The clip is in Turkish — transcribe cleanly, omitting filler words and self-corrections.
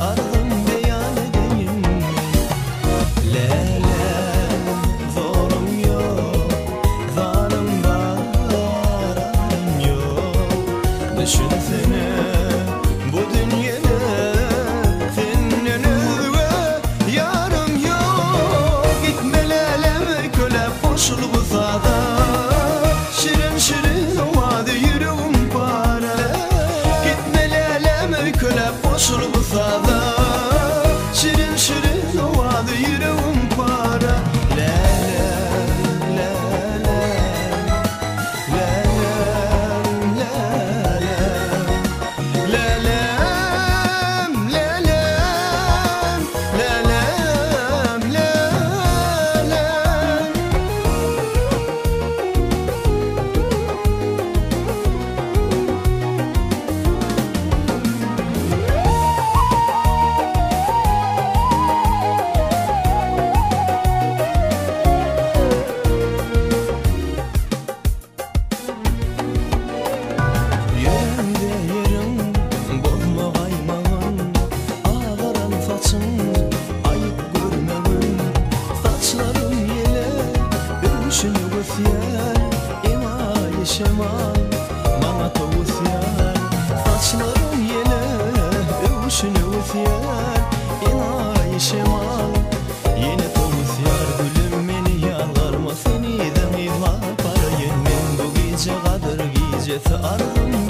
ardım beyan edeyim. Lele zorum yok, zanım var ardım yok. Düşünsene bu dünyada senin özüne yarım yok. Gitme lelem köle koşul bu sada, şirin şirin ovadı yüreğim para. Gitme lelem köle koşul bu sada, şirin şirin ovadı yüreğim para. Lelem lelem lelem lelem lelem lelem lelem lelem. Yerimde yerim bozma kaymağın, ağaran saçın ayıp görmemin. Saçlarım yele övüşünü gösyer, emayı şemal bana tavusyer. Saçlarım yele övüşünü gösyer, emayı şemal yine tavusyer. Gülüm beni yalvarma, seniden ihla para yemin. Bu gece kadir gecesi ardım